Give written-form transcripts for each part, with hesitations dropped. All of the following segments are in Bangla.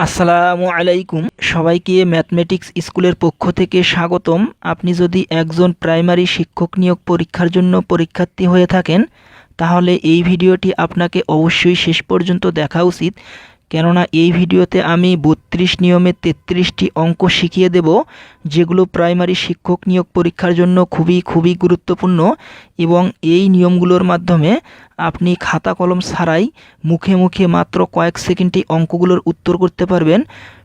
আসসালামু আলাইকুম সবাইকে ম্যাথমেটিক্স স্কুলের পক্ষ থেকে স্বাগতম। আপনি যদি একজন প্রাইমারি শিক্ষক নিয়োগ পরীক্ষার জন্য পরীক্ষার্থী হয়ে থাকেন তাহলে এই ভিডিওটি আপনাকে অবশ্যই শেষ পর্যন্ত দেখা উচিত, কেননা এই ভিডিওতে আমি 32 নিয়মে 33টি অঙ্ক শিখিয়ে দেব, যেগুলো প্রাইমারি শিক্ষক নিয়োগ পরীক্ষার জন্য খুবই গুরুত্বপূর্ণ এবং এই নিয়মগুলোর মাধ্যমে আপনি খাতা কলম ছাড়াই মুখে মুখে মাত্র কয়েক সেকেন্ডে অঙ্কগুলোর উত্তর করতে পারবেন।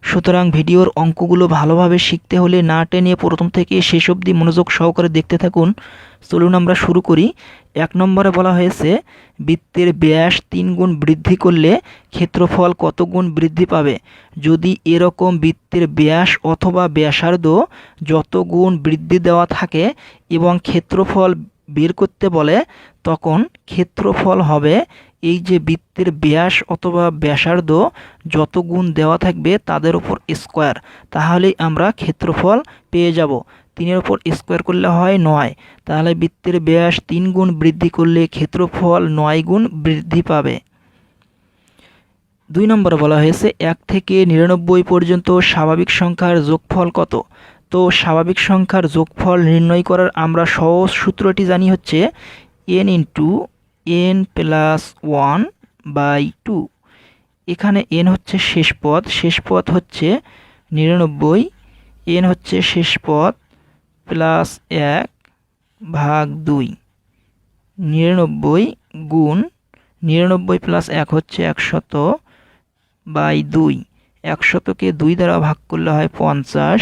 সুতরাং ভিডিওর অঙ্কগুলো ভালোভাবে শিখতে হলে না টেনে প্রথম থেকে শেষ অবধি মনোযোগ সহকারে দেখতে থাকুন। চলুন আমরা শুরু করি। 1 নম্বরে বলা হয়েছে বৃত্তের ব্যাস 3 গুণ বৃদ্ধি করলে ক্ষেত্রফল কত গুণ বৃদ্ধি পাবে। যদি এরকম বৃত্তের ব্যাস অথবা ব্যাসার্ধ যত গুণ বৃদ্ধি দেওয়া থাকে এবং ক্ষেত্রফল বের করতে বলে, তখন ক্ষেত্রফল হবে এই যে বৃত্তের ব্যাস অথবা ব্যাসার্ধ যত গুণ দেওয়া থাকবে তাদের উপর স্কোয়ার, তাহলেই আমরা ক্ষেত্রফল পেয়ে যাব। 3-এর উপর স্কোয়ার করলে হয় 9, তাহলে বৃত্তের ব্যাস 3 গুণ বৃদ্ধি করলে ক্ষেত্রফল 9 গুণ বৃদ্ধি পাবে। 2 নম্বরে বলা হয়েছে 1 থেকে 99 পর্যন্ত স্বাভাবিক সংখ্যার যোগফল কত। তো স্বাভাবিক সংখ্যার যোগফল নির্ণয় করার আমরা সহজ সূত্রটি জানি হচ্ছে n ইন্টু n প্লাস 1/2। এখানে n হচ্ছে শেষ পদ হচ্ছে 99, n হচ্ছে শেষ পদ প্লাস 1/2। 99 গুণ 99 প্লাস 1 হচ্ছে 100/2। 100কে 2 দ্বারা ভাগ করলে হয় 50।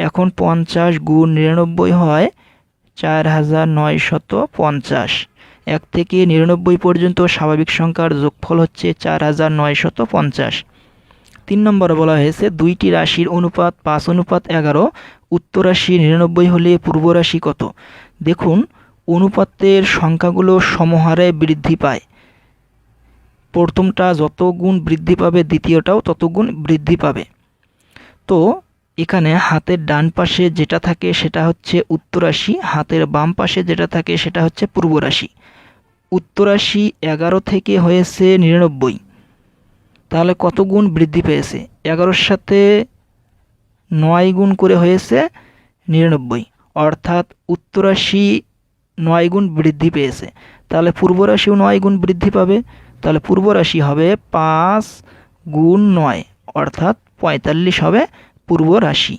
এখন 50 গুণ 99 হয় 4950। 1 থেকে 99 পর্যন্ত স্বাভাবিক সংখ্যার যোগফল হচ্ছে 4950। 3 নম্বরে বলা হয়েছে 2টি রাশির অনুপাত 5:11, উত্তর রাশি 99 হলে পূর্ব রাশি কত। দেখুন, অনুপাতের সংখ্যাগুলো সমহারে বৃদ্ধি পায়। প্রথমটা যত গুণ বৃদ্ধি পাবে দ্বিতীয়টাও তত গুণ বৃদ্ধি পাবে। তো এখানে হাতের ডান পাশে যেটা থাকে সেটা হচ্ছে উত্তর রাশি, হাতের বাম পাশে যেটা থাকে সেটা হচ্ছে পূর্ব রাশি। উত্তর রাশি 11 থেকে হয়েছে 99, তাহলে কত গুণ বৃদ্ধি পেয়েছে? 11-র সাথে 9 গুণ করে হয়েছে 99, অর্থাৎ উত্তর রাশি 9 গুণ বৃদ্ধি পেয়েছে। তাহলে পূর্ব রাশিও 9 গুণ বৃদ্ধি পাবে, তাহলে পূর্ব রাশি হবে 5 গুণ 9, অর্থাৎ 45 হবে পূর্ব রাশি।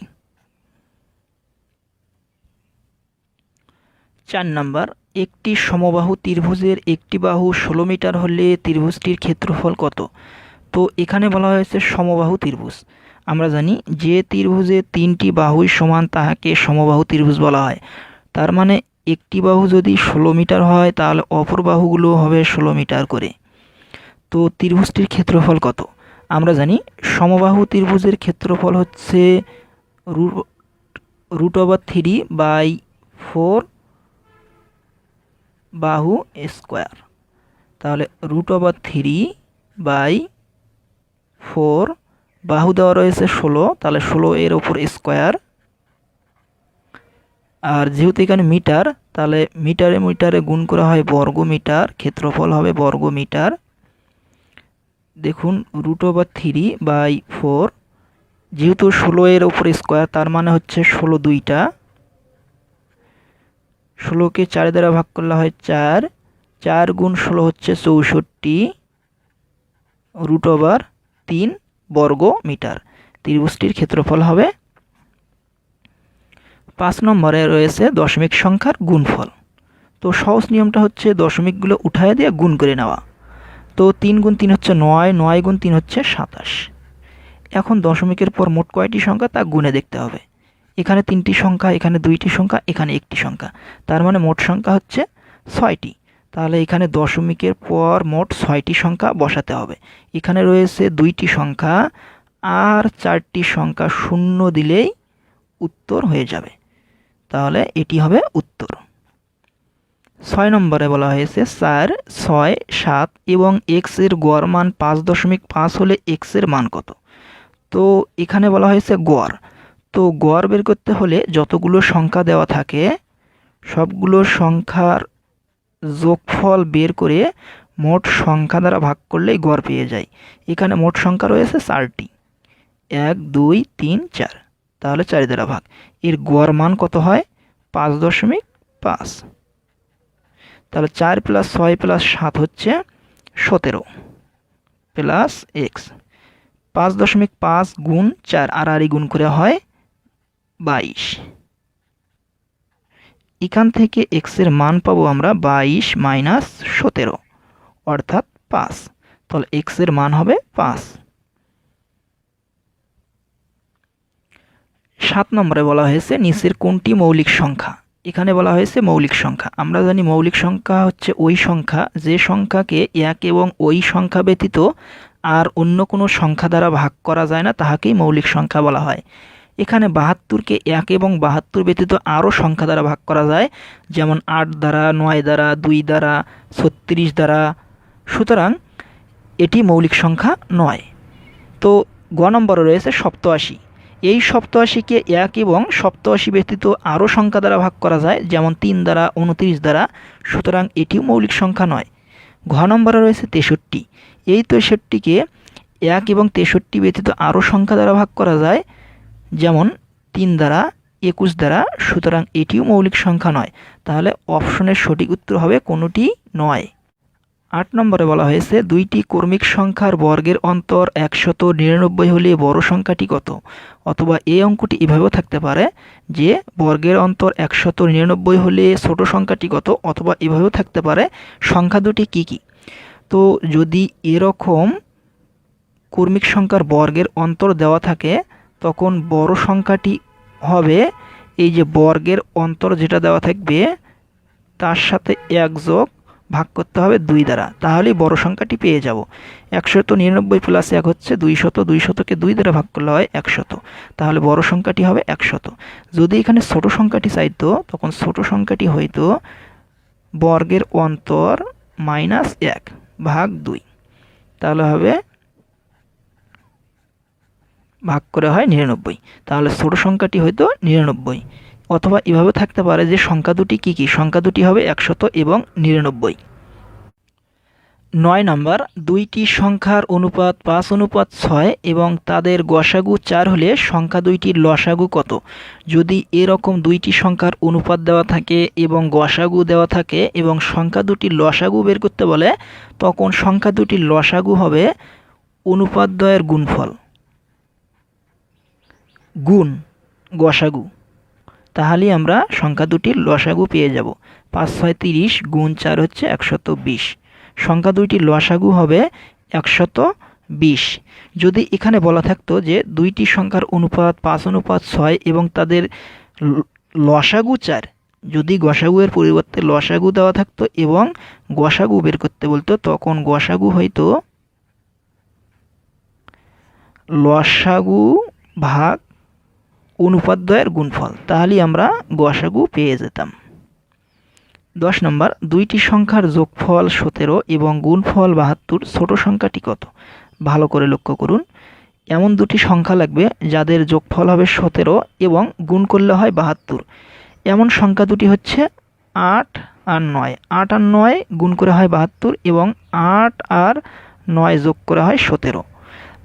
4 নম্বর, একটি সমবাহু ত্রিভুজের একটি বাহু 16 মিটার হলে ত্রিভুজটির ক্ষেত্রফল কত। তো এখানে বলা হয়েছে সমবাহু ত্রিভুজ। আমরা জানি যে ত্রিভুজে 3টি বাহুই সমান তাহাকে সমবাহু ত্রিভুজ বলা হয়। তার মানে একটি বাহু যদি 16 মিটার হয় তাহলে অপর বাহুগুলো হবে 16 মিটার করে। তো ত্রিভুজটির ক্ষেত্রফল কত? আমরা জানি সমবাহু ত্রিভুজের ক্ষেত্রফল হচ্ছে √3/4 বাহু স্কোয়ার। তাহলে √3/4, বাহু দেওয়া রয়েছে 16, তাহলে 16 এর ওপর স্কোয়ার। আর যেহেতু এখানে মিটার, তাহলে মিটারে গুণ করা হয় বর্গ মিটার, ক্ষেত্রফল হবে বর্গ মিটার। দেখুন √3/4, যেহেতু 16 এর ওপর স্কোয়ার তার মানে হচ্ছে 16 দুইটা, 16কে 4 দ্বারা ভাগ করলে হয় 4, 4 গুণ 16 হচ্ছে 64 √3 বর্গ মিটার। ত্রিভুজটির ক্ষেত্রফল হবে। 5 নম্বরে রয়েছে দশমিক সংখ্যার গুণফল। তো সহজ নিয়মটা হচ্ছে দশমিকগুলো উঠায় দিয়ে গুণ করে নেওয়া। তো 3 গুণ 3 হচ্ছে 9, 9 গুণ 3 হচ্ছে 27। এখন দশমিকের পর মোট কয়টি সংখ্যা তা গুণে দেখতে হবে। এখানে 3টি সংখ্যা, এখানে 2টি সংখ্যা, এখানে 1টি সংখ্যা, তার মানে মোট সংখ্যা হচ্ছে 6টি। তাহলে এখানে দশমিকের পর মোট 6টি সংখ্যা বসাতে হবে। এখানে রয়েছে 2টি সংখ্যা আর 4টি সংখ্যা শূন্য দিলেই উত্তর হয়ে যাবে, তাহলে এটি হবে উত্তর। 6 নম্বরে বলা হয়েছে 4, 6, 7 এবং x এর গড় মান 5.5 হলে x এর মান কত। তো এখানে বলা হয়েছে গড়। তো গড় বের করতে হলে যতগুলো সংখ্যা দেওয়া থাকে সবগুলো সংখ্যার যোগফল বের করে মোট সংখ্যা দ্বারা ভাগ করলেই গড় পেয়ে যায়। এখানে মোট সংখ্যা রয়েছে 4টি। 1 2 3 4, তাহলে 4 দ্বারা ভাগ। এর গড় মান কত হয়? 5.5। তাহলে 4 + 6 + 7 হচ্ছে 17 প্লাস এক্স। 5.5 গুণ 4 আর গুণ করে হয় 22। এখান থেকে এক্স এর মান পাবো আমরা 22 - 17 অর্থাৎ 5। তাহলে এক্স এর মান হবে 5। 7 নম্বরে বলা হয়েছে নিচের কোনটি মৌলিক সংখ্যা। এখানে বলা হয়েছে মৌলিক সংখ্যা। আমরা জানি মৌলিক সংখ্যা হচ্ছে ওই সংখ্যা যে সংখ্যাকে এক এবং ওই সংখ্যা ব্যতীত আর অন্য কোনো সংখ্যা দ্বারা ভাগ করা যায় না, তাহাকেই মৌলিক সংখ্যা বলা হয়। এখানে 72কে 1 এবং 72 ব্যতীত আরও সংখ্যা দ্বারা ভাগ করা যায়, যেমন 8 দ্বারা, 9 দ্বারা, 2 দ্বারা, 36 দ্বারা। সুতরাং এটি মৌলিক সংখ্যা নয়। তো গ নম্বরে রয়েছে 87। এই 87কে 1 এবং 87 ব্যতীত আরও সংখ্যা দ্বারা ভাগ করা যায়, যেমন 3 দ্বারা, 29 দ্বারা। সুতরাং এটিও মৌলিক সংখ্যা নয়। ঘ নম্বরে রয়েছে 63। এই 63কে 1 এবং 63 ব্যতীত আরও সংখ্যা দ্বারা ভাগ করা যায়, যেমন 3 দ্বারা, 21 দ্বারা। সুতরাং এটিও মৌলিক সংখ্যা নয়। তাহলে অপশনের সঠিক উত্তর হবে কোনোটি নয়। 8 নম্বরে বলা হয়েছে দুইটি কর্মিক সংখ্যার বর্গের অন্তর 199 হলে বড় সংখ্যাটি কত? অথবা এই অঙ্কটি এভাবেও থাকতে পারে যে বর্গের অন্তর 199 হলে ছোট সংখ্যাটি কত, অথবা এভাবেও থাকতে পারে সংখ্যা দুটি কি কি। তো যদি এরকম কর্মিক সংখ্যার বর্গের অন্তর দেওয়া থাকে, তখন বড় সংখ্যাটি হবে এই যে বর্গের অন্তর যেটা দেওয়া থাকবে তার সাথে 1 যোগ ভাগ করতে হবে 2 দ্বারা, তাহলেই বড় সংখ্যাটি পেয়ে যাব। 199 + 1 হচ্ছে 200, 200কে 2 দ্বারা ভাগ করলে হয় 100, তাহলে বড় সংখ্যাটি হবে 100। যদি এখানে ছোট সংখ্যাটি চাইতো, তখন ছোট সংখ্যাটি হইতো বর্গের অন্তর -1 ভাগ 2, তাহলে হবে ভাগ করে হয় 99, তাহলে ছোট সংখ্যাটি হয়তো 99। অথবা এভাবে থাকতে পারে যে সংখ্যা দুটি কি কি, সংখ্যা দুটি হবে 100 এবং 99। 9 নম্বর, দুইটি সংখ্যার অনুপাত 5:6 এবং তাদের গসাগু 4 হলে সংখ্যা দুইটির লসাগু কত? যদি এরকম দুইটি সংখ্যার অনুপাত দেওয়া থাকে এবং গসাগু দেওয়া থাকে এবং সংখ্যা দুটির লসাগু বের করতে বলে, তখন সংখ্যা দুটির লসাগু হবে অনুপাত দ্বয়ের গুণফল গুণ গসাগু। তাহলেই আমরা সংখ্যা দুটির লসাগু পেয়ে যাব। 5 6 30 গুণ 4 হচ্ছে 120। সংখ্যা দুইটির লসাগু হবে 120। যদি এখানে বলা থাকতো যে দুইটি সংখ্যার অনুপাত 5:6 এবং তাদের লসাগু 4, যদি গসাগুয়ের পরিবর্তে লসাগু দেওয়া থাকতো এবং গসাগু বের করতে বলতো, তখন গসাগু হয়তো লসাগু ভাগ অনুপাত দ্বয়ের গুণফল, তাহলেই আমরা গসাগু পেয়ে যেতাম। 10 নম্বর, দুইটি সংখ্যার যোগফল 17 এবং গুণফল 72, ছোট সংখ্যাটি কত? ভালো করে লক্ষ্য করুন। এমন দুটি সংখ্যা লাগবে যাদের যোগফল হবে 17 এবং গুণ করলে হয় 72। এমন সংখ্যা দুটি হচ্ছে 8 আর 9। 8 আর 9 গুণ করে হয় 72 এবং 8 আর 9 যোগ করে হয় 17।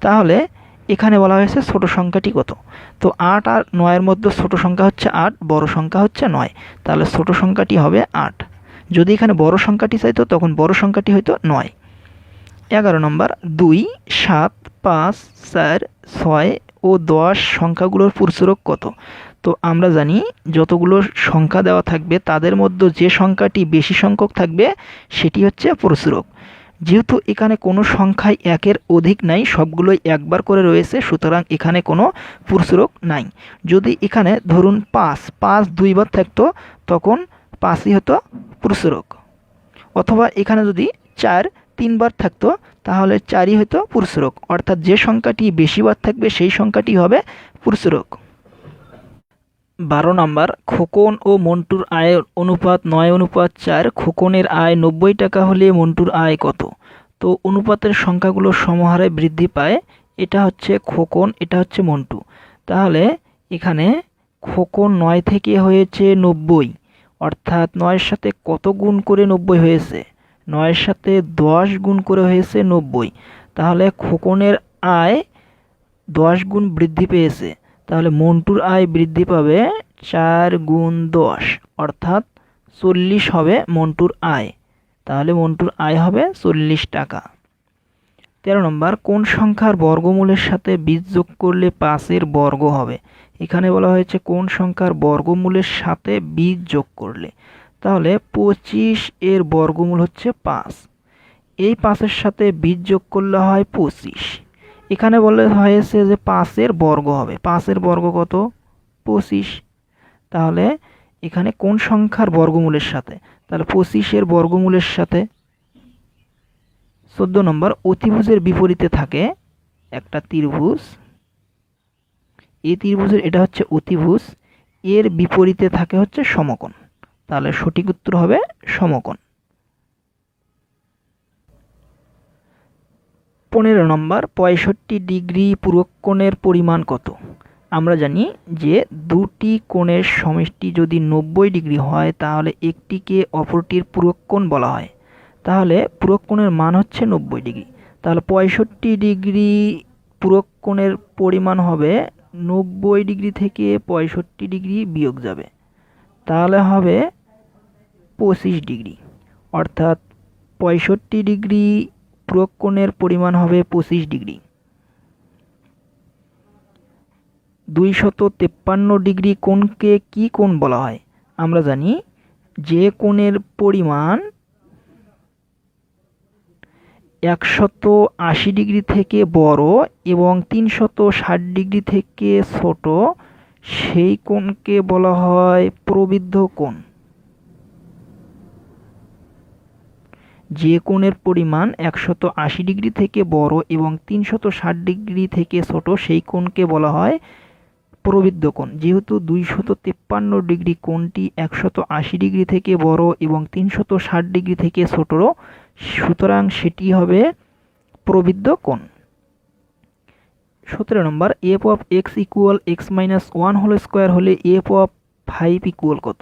তাহলে এখানে বলা হয়েছে ছোট সংখ্যাটি কত। তো 8 আর 9-এর মধ্যে ছোট সংখ্যা হচ্ছে 8, বড় সংখ্যা হচ্ছে 9, তাহলে ছোট সংখ্যাটি হবে 8। যদি এখানে বড় সংখ্যাটি চাইতো, তখন বড় সংখ্যাটি হয়তো 9। 11 নম্বর, 2 7 5 4 6 ও 10 সংখ্যাগুলোর পূর্ণসংখ্যা কত? তো আমরা জানি যতগুলো সংখ্যা দেওয়া থাকবে তাদের মধ্যে যে সংখ্যাটি বেশি সংখ্যক থাকবে সেটি হচ্ছে পূর্ণসংখ্যা। যেহেতু এখানে কোনো সংখ্যায় 1-এর অধিক নাই, সবগুলোই একবার করে রয়েছে, সুতরাং এখানে কোনো পূর্ণসংখ্যা নাই। যদি এখানে ধরুন 5 2বার থাকতো, তখন 5ই হতো পূর্ণসংখ্যা। অথবা এখানে যদি 4 3বার থাকতো, তাহলে 4ই হতো পূর্ণসংখ্যা। অর্থাৎ যে সংখ্যাটি বেশিবার থাকবে সেই সংখ্যাটি হবে পূর্ণসংখ্যা। 12 নম্বর, খোকন ও মন্টুর আয়ের অনুপাত 9:4। খোকনের আয় 90 টাকা হলে মন্টুর আয় কত? তো অনুপাতের সংখ্যাগুলো সমহারে বৃদ্ধি পায়। এটা হচ্ছে খোকন, এটা হচ্ছে মন্টু। তাহলে এখানে খোকন 9 থেকে হয়েছে 90, অর্থাৎ 9-এর সাথে কত গুণ করে 90 হয়েছে? 9-এর সাথে 10 গুণ করে হয়েছে 90। তাহলে খোকনের আয় 10 গুণ বৃদ্ধি পেয়েছে, তাহলে মন্টুর আয় বৃদ্ধি পাবে 4 গুণ 10, অর্থাৎ 40 হবে মন্টুর আয়। তাহলে মন্টুর আয় হবে 40 টাকা। 13 নম্বর, কোন সংখ্যার বর্গমূলের সাথে 20 যোগ করলে 5-এর বর্গ হবে? এখানে বলা হয়েছে কোন সংখ্যার বর্গমূলের সাথে 20 যোগ করলে, তাহলে 25 এর বর্গমূল হচ্ছে 5। এই 5-এর সাথে 20 যোগ করলে হয় 25। এখানে বলা হয়েছে যে 5-এর বর্গ হবে। 5-এর বর্গ কত? 25। তাহলে এখানে কোন সংখ্যার বর্গমূলের সাথে? তাহলে 25-এর বর্গমূলের সাথে। 14 নম্বর, অতিভুজের বিপরীতে থাকে একটা ত্রিভুজ। এই ত্রিভুজের এটা হচ্ছে অতিভুজ, এর বিপরীতে থাকে হচ্ছে সমকোণ। তাহলে সঠিক উত্তর হবে সমকোণ। 15 নম্বর, 65 ডিগ্রি পূরককোণের পরিমাণ কত? আমরা জানি যে দুটি কোণের সমষ্টি যদি 90 ডিগ্রি হয় তাহলে একটিকে অপরটির পূরককোণ বলা হয়। তাহলে পূরককোণের মান হচ্ছে 90 ডিগ্রি। তাহলে 65 ডিগ্রি পূরককোণের পরিমাণ হবে 90 ডিগ্রি থেকে 65 ডিগ্রি বিয়োগ যাবে, তাহলে হবে 25 ডিগ্রি। অর্থাৎ 65 ডিগ্রি পূরককোণের পরিমাণ হবে 25 ডিগ্রি। 253 ডিগ্রি কোণকে কি কোণ বলা হয়? আমরা জানি যে কোণের পরিমাণ 180 ডিগ্রি থেকে বড় এবং 360 ডিগ্রি থেকে ছোট সেই কোণকে বলা হয় প্রবৃদ্ধ কোণ। যে কোণের পরিমাণ 180 ডিগ্রি থেকে বড় এবং 360 ডিগ্রি থেকে ছোট সেই কোণকে বলা হয় প্রবৃদ্ধ কোণ। যেহেতু 253 ডিগ্রি কোণটি 180 ডিগ্রি থেকে বড় এবং 360 ডিগ্রি থেকে ছোট, সুতরাং সেটি হবে প্রবৃদ্ধ কোণ। 17 নম্বর, f of x equal x minus 1 whole square হলে এফ অফ 5 ইকুয়াল কত?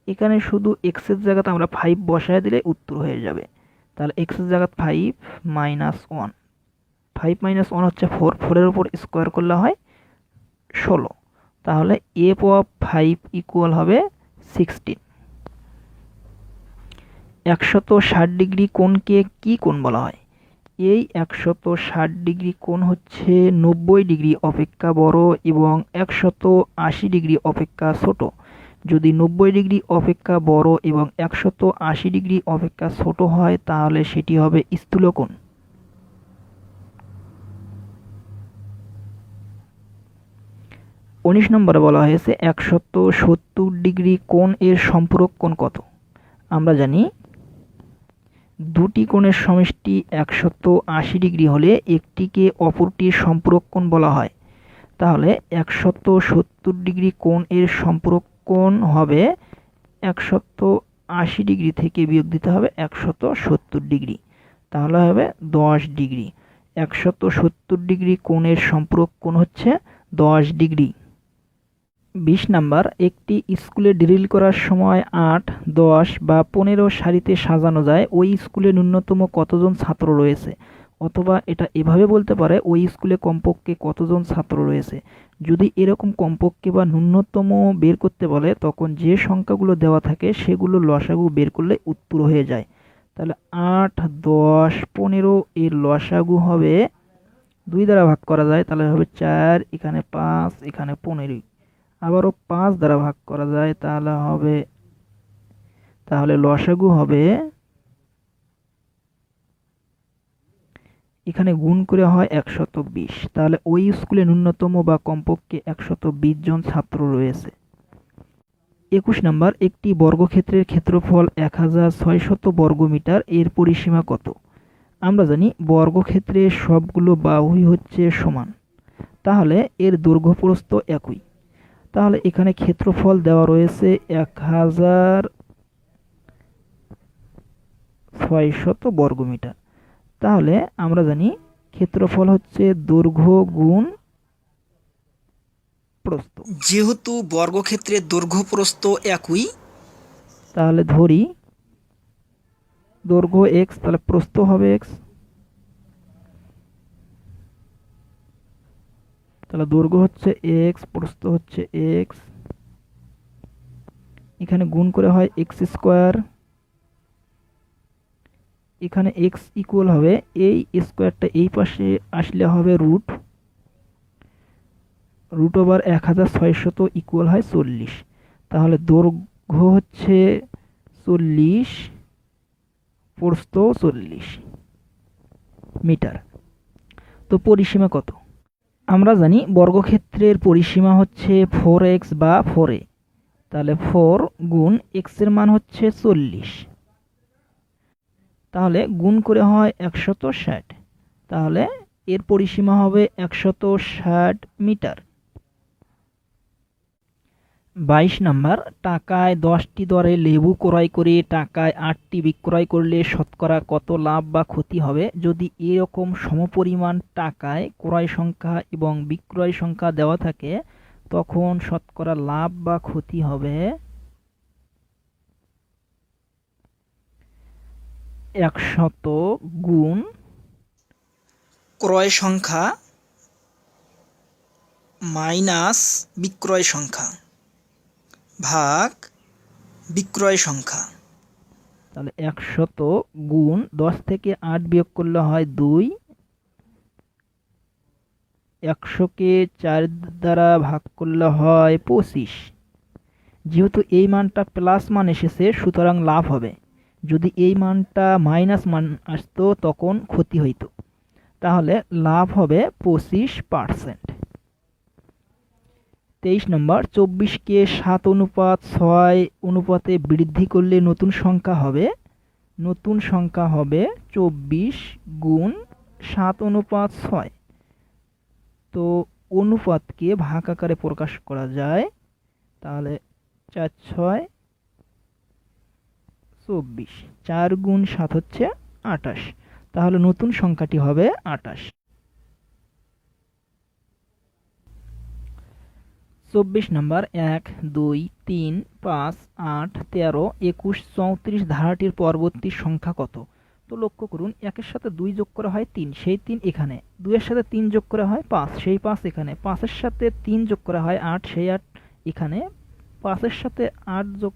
এখানে শুধু এক্সের জায়গাতে আমরা 5 বসায় দিলে উত্তর হয়ে যাবে। তাহলে এক্সের জায়গায় 5 মাইনাস 1, 5 মাইনাস 1 হচ্ছে 4, 4-এর উপর স্কোয়ার করলে হয় 16। তাহলে এফ অফ 5 ইকুয়াল হবে 16। 160 ডিগ্রি কোণকে কি কোণ বলা হয়? এই 160 ডিগ্রি কোণ হচ্ছে 90 ডিগ্রি অপেক্ষা বড় এবং 180 ডিগ্রি অপেক্ষা ছোট। যদি 90 ডিগ্রি অপেক্ষা বড় এবং 180 ডিগ্রি অপেক্ষা ছোট হয় তাহলে সেটি হবে স্থূলকোণ। 19 নম্বরে বলা হয়েছে 170 ডিগ্রি কোণ এর সম্পূরক কোণ কত? আমরা জানি দুটি কোণের সমষ্টি 180 ডিগ্রি হলে একটিকে অপরটির সম্পূরক কোণ বলা হয়। তাহলে 170 ডিগ্রি কোণ এর সম্পূরক কোণ হবে 180 ডিগ্রি থেকে বিয়োগ দিতে হবে 170 ডিগ্রি, তাহলে হবে 10 ডিগ্রি। 170 ডিগ্রি কোণের সম্পূরক কোণ হচ্ছে 10 ডিগ্রি। 20 নাম্বার, একটি স্কুলে ড্রিল করার সময় 8, 10 বা 15 সারিতে সাজানো যায়, ওই স্কুলে ন্যূনতম কতজন ছাত্র রয়েছে? অথবা এটা এভাবে বলতে পারে ওই স্কুলে কমপক্ষে কতজন ছাত্র রয়েছে। যদি এরকম কমপক্ষে বা ন্যূনতম বের করতে বলে তখন যে সংখ্যাগুলো দেওয়া থাকে সেগুলো লসাগু বের করলে উত্তর হয়ে যায়। তাহলে 8, 10, 15 এর লসাগু হবে 2 দ্বারা ভাগ করা যায়, তাহলে হবে 4, এখানে 5, এখানে 15। আবারও 5 দ্বারা ভাগ করা যায়, তাহলে লসাগু হবে, এখানে গুণ করে হয় 120। তাহলে ওই স্কুলে ন্যূনতম বা কমপক্ষে 120 জন ছাত্র রয়েছে। 21 নাম্বার, একটি বর্গক্ষেত্রের ক্ষেত্রফল 1600 বর্গমিটার, এর পরিসীমা কত? আমরা জানি বর্গক্ষেত্রের সবগুলো বাহুই হচ্ছে সমান, তাহলে এর দৈর্ঘ্য প্রস্থ একই। তাহলে এখানে ক্ষেত্রফল দেওয়া রয়েছে 1600 বর্গমিটার। তাহলে আমরা জানি ক্ষেত্রফল হচ্ছে দৈর্ঘ্য গুণ প্রস্থ। যেহেতু বর্গক্ষেত্রের দৈর্ঘ্য প্রস্থ একই, তাহলে ধরি দৈর্ঘ্য x, তাহলে প্রস্থ হবে x। তাহলে দৈর্ঘ্য হচ্ছে এক্স, প্রস্থ হচ্ছে এক্স, এখানে গুণ করে হয় এক্স স্কোয়ার, এখানে এক্স ইকুয়াল হবে এই স্কোয়ারটা এই পাশে আসলে হবে রুট, রুট ওভার 1600 ইকুয়াল হয় 40। তাহলে দৈর্ঘ্য হচ্ছে 40, প্রস্থ 40 মিটার। তো পরিসীমা কত? আমরা জানি বর্গক্ষেত্রের পরিসীমা হচ্ছে 4x বা 4a। তাহলে 4 গুণ x এর মান হচ্ছে 40, তাহলে গুণ করে হয় 160, তাহলে এর পরিসীমা হবে 160 মিটার। 22 নাম্বার, টাকায় 10টি দরে লেবু ক্রয় করে টাকায় 8টি বিক্রয় করলে শতকরা কত লাভ বা ক্ষতি হবে? যদি এরকম সমপরিমাণ টাকায় ক্রয় সংখ্যা এবং বিক্রয় সংখ্যা দেওয়া থাকে, তখন শতকরা লাভ বা ক্ষতি হবে 100 গুণ ক্রয় সংখ্যা মাইনাস বিক্রয় সংখ্যা ভাগ বিক্রয় সংখ্যা। তাহলে 100 গুণ 10 থেকে 8 বিয়োগ করলে হয় 2, 100কে 4 দ্বারা ভাগ করলে হয় 25। যেহেতু এই মানটা প্লাস মান এসেছে, সুতরাং লাভ হবে। যদি এই মানটা মাইনাস মান আসতো তখন ক্ষতি হইতো। তাহলে লাভ হবে 25%। 23 নম্বর, 24কে 7:6 অনুপাতে বৃদ্ধি করলে নতুন সংখ্যা হবে 24 গুণ 7:6। তো অনুপাতকে ভাগ আকারে প্রকাশ করা যায়, তাহলে 4 6 24, 4 গুণ 7 হচ্ছে 28, তাহলে নতুন সংখ্যাটি হবে 28। 24 নাম্বার, 1 2 3 5 8 13 21 34 ধারাটির পরবর্তী সংখ্যা কত? তো লক্ষ্য করুন, 1 এর সাথে 2 যোগ করা হয় 3, সেই 3 এখানে। 2 এর সাথে 3 যোগ করা হয় 5, সেই 5 এখানে। 5 এর সাথে 3 যোগ করা হয় 8, সেই 8 এখানে। 5 এর সাথে 8 যোগ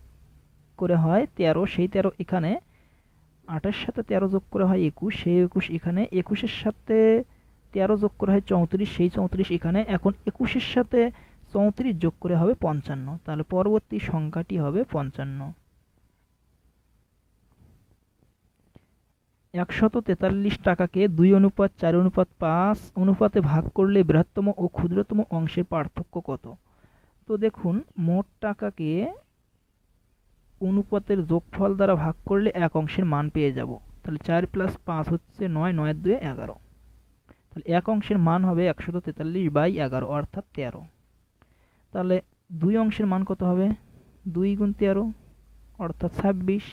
করে হয় 13, সেই 13 এখানে। 8 এর সাথে 13 যোগ করা হয় 21, সেই 21 এখানে। 21 এর সাথে 13 যোগ করা হয় 34, সেই 34 এখানে। এখন 21 এর সাথে 34 যোগ করে হবে 55, তাহলে পরবর্তী সংখ্যাটি হবে 55। 143 টাকাকে 2:4:5 অনুপাতে ভাগ করলে বৃহত্তম ও ক্ষুদ্রতম অংশের পার্থক্য কত? তো দেখুন, মোট টাকাকে অনুপাতের যোগফল দ্বারা ভাগ করলে এক অংশের মান পেয়ে যাব। তাহলে 4 + 5 হচ্ছে 9, 9 2 11। তাহলে এক অংশের মান হবে 143/11 অর্থাৎ 13। তাহলে দুই অংশের মান কত হবে? 2 গুণ 13 অর্থাৎ 26।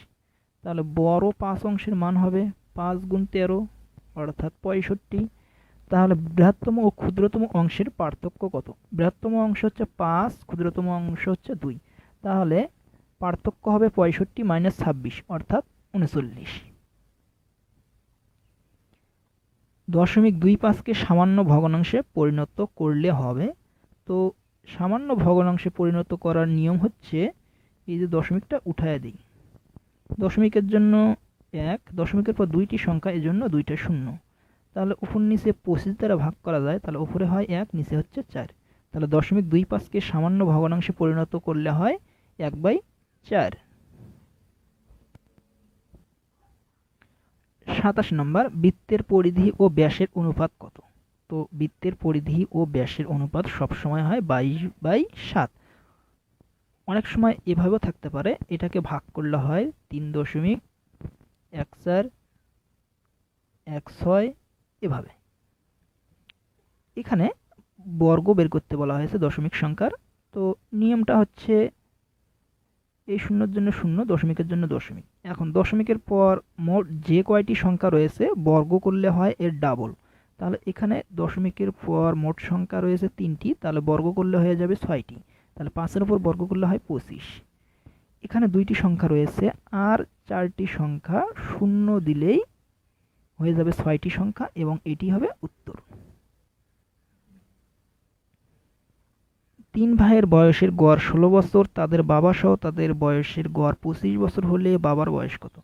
তাহলে বড় 5 অংশের মান হবে 5 গুণ 13 অর্থাৎ 65। তাহলে বৃহত্তম ও ক্ষুদ্রতম অংশের পার্থক্য কত? বৃহত্তম অংশ হচ্ছে 5, ক্ষুদ্রতম অংশ হচ্ছে 2, তাহলে পার্থক্য হবে 65 - 26 অর্থাৎ 39। 0.25কে সামান্য ভগ্নাংশে পরিণত করলে হবে। তো সামান্য ভগ্নাংশে পরিণত করার নিয়ম হচ্ছে, এই যে দশমিকটা উঠায় দিই, দশমিকের জন্য 1, দশমিকের পর 2টি সংখ্যা, এজন্য 2টা শূন্য। তাহলে উপর নিচে 25 দ্বারা ভাগ করা যায়, তাহলে উপরে হয় 1, নিচে হচ্ছে 4। তাহলে 0.25কে সামান্য ভগ্নাংশে পরিণত করলে হয় 1/4। 27 নম্বর, বৃত্তের পরিধি ও ব্যাসের অনুপাত কত? তো বৃত্তের পরিধি ও ব্যাসের অনুপাত সবসময় হয় 22/7। অনেক সময় এভাবেও থাকতে পারে, এটাকে ভাগ করলে হয় 3.1416 এভাবে। এখানে বর্গ বের করতে বলা হয়েছে দশমিক সংখ্যার। তো নিয়মটা হচ্ছে, এই শূন্যর জন্য শূন্য, দশমিকের জন্য দশমিক। এখন দশমিকের পর মোট যে কয়টি সংখ্যা রয়েছে বর্গ করলে হয় এর ডাবল। তাহলে এখানে দশমিকের পর মোট সংখ্যা রয়েছে 3টি, তাহলে বর্গ করলে হয়ে যাবে 6টি। তাহলে 5-এর উপর বর্গ করলে হয় 25। এখানে 2টি সংখ্যা রয়েছে, আর 4টি সংখ্যা শূন্য দিলেই হয়ে যাবে 6টি সংখ্যা, এবং এটি হবে উত্তর। তিন ভাইয়ের বয়সের গড় 16 বছর, তাদের বাবা সহ তাদের বয়সের গড় 25 বছর হলে বাবার বয়স কত?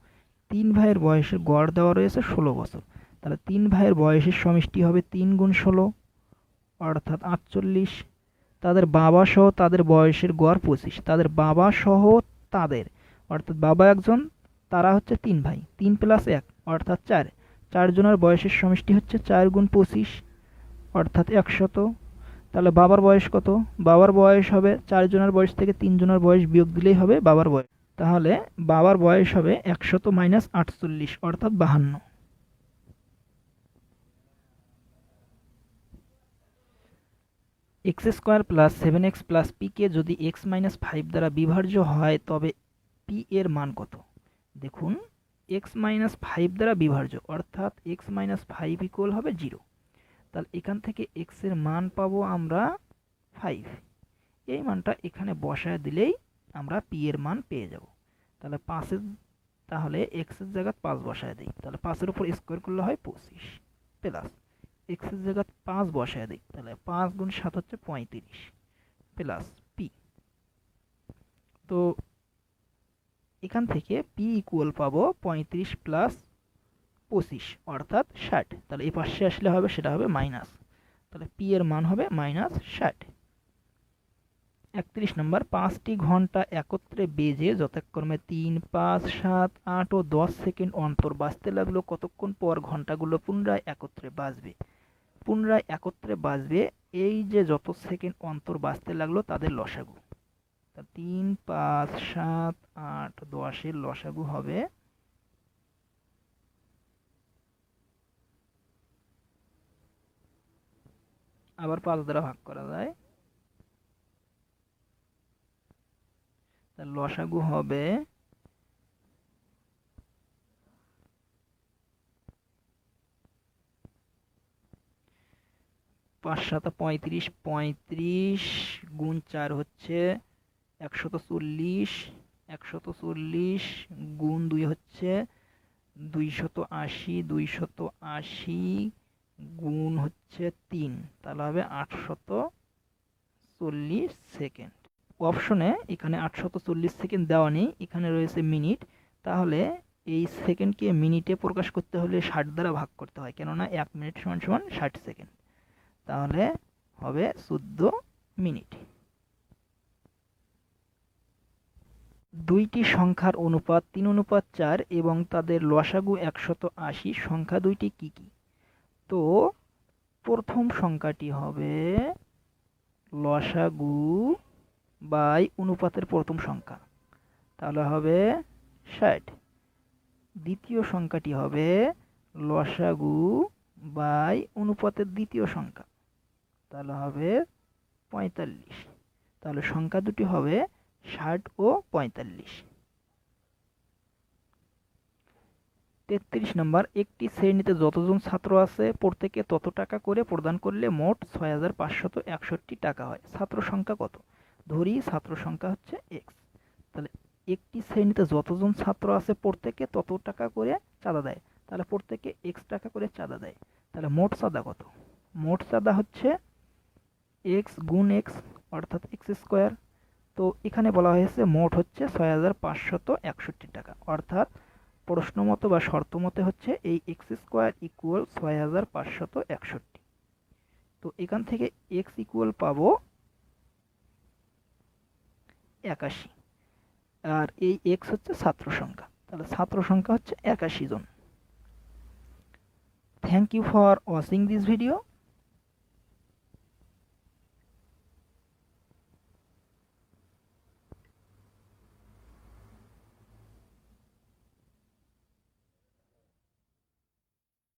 তিন ভাইয়ের বয়সের গড় দেওয়া রয়েছে 16 বছর, তাহলে তিন ভাইয়ের বয়সের সমষ্টি হবে 3 গুণ 16 অর্থাৎ 48। তাদের বাবা সহ তাদের বয়সের গড় 25, তাদের বাবা সহ তাদের অর্থাৎ বাবা একজন, তারা হচ্ছে তিন ভাই, 3 + 1 অর্থাৎ 4, 4 জনের বয়সের সমষ্টি হচ্ছে 4 গুণ 25 অর্থাৎ 100। তাহলে বাবার বয়স কত? বাবার বয়স হবে 4 জনের বয়স থেকে 3 জনের বয়স বিয়োগ দিলেই হবে বাবার বয়স। তাহলে বাবার বয়স হবে 100 - 48 অর্থাৎ 52। x² + 7x + p কে যদি x - 5 দ্বারা বিভাজ্য হয় তবে p এর মান কত? দেখুন, x - 5 দ্বারা বিভাজ্য অর্থাৎ x - 5 = হবে 0। তাহলে এখান থেকে x এর মান পাবো আমরা 5। এই মানটা এখানে বসায় দিলেই আমরা p এর মান পেয়ে যাব। তাহলে তাহলে x এর জায়গায় 5 বসায় দিই, তাহলে 5 এর উপর স্কয়ার করলে হয় 25 প্লাস x এর জায়গায় 5 বসায় দিই, তাহলে 5 গুণ 7 হচ্ছে 35 প্লাস p। তো এখান থেকে p ইকুয়াল পাবো 35 প্লাস 25 অর্থাৎ 60। তাহলে এই পাশে আসলে হবে, সেটা হবে মাইনাস, তাহলে p এর মান হবে -60। 31 নম্বর, 5টি ঘন্টা একত্রে বেজে যথাক্রমে 3, 5, 7, 8 ও 10 সেকেন্ড অন্তর বাজতে লাগলো, কতক্ষণ পর ঘন্টাগুলো পুনরায় একত্রে বাজবে? পুনরায় একত্রে বাজবে এই যে যত সেকেন্ড অন্তর বাজতে লাগলো তাদের লসাগু। 3, 5, 7, 8, 10 এর লসাগু হবে আবার 5 দ্বারা ভাগ করা যায়, তার লসাগু হবে 5 7 35, 35 গুণ 4 হচ্ছে 140, 140 গুণ 2 হচ্ছে 280, 280 গুণ হচ্ছে 3, তাহলে হবে 840 সেকেন্ড। অপশনে এখানে 840 সেকেন্ড দেওয়া নেই, এখানে রয়েছে মিনিট। তাহলে এই সেকেন্ডকে মিনিটে প্রকাশ করতে হলে 60 দ্বারা ভাগ করতে হয়, কেননা 1 মিনিট = 60 সেকেন্ড। তাহলে হবে 14 মিনিট। দুইটি সংখ্যার অনুপাত 3:4 এবং তাদের লসাগু 180, সংখ্যা দুইটি কি কি? তো প্রথম সংখ্যাটি হবে লসাগু বাই অনুপাতের প্রথম সংখ্যা, তাহলে হবে 60। দ্বিতীয় সংখ্যাটি হবে লসাগু বাই অনুপাতের দ্বিতীয় সংখ্যা, তাহলে হবে 45। তাহলে সংখ্যা দুটি হবে 60 ও 45। 33 নম্বর, একটি শ্রেণীতে যতজন ছাত্র আছে প্রত্যেকে তত টাকা করে প্রদান করলে মোট 6561 টাকা হয়, ছাত্র সংখ্যা কত? ধরি ছাত্র সংখ্যা হচ্ছে x। তাহলে একটি শ্রেণীতে যতজন ছাত্র আছে প্রত্যেকে তত টাকা করে চাঁদা দেয়, তাহলে প্রত্যেকে x টাকা করে চাঁদা দেয়, তাহলে মোট চাঁদা কত? মোট চাঁদা হচ্ছে x গুণ x অর্থাৎ x²। তো এখানে বলা হয়েছে মোট হচ্ছে 6561 টাকা, অর্থাৎ প্রশ্ন মতো বা শর্ত মতে হচ্ছে এই x² = 6561। তো এখান থেকে x ইকুয়াল পাবো 81, আর এই x হচ্ছে ছাত্র সংখ্যা, তাহলে ছাত্র সংখ্যা হচ্ছে 81 জন। Thank you for watching this video.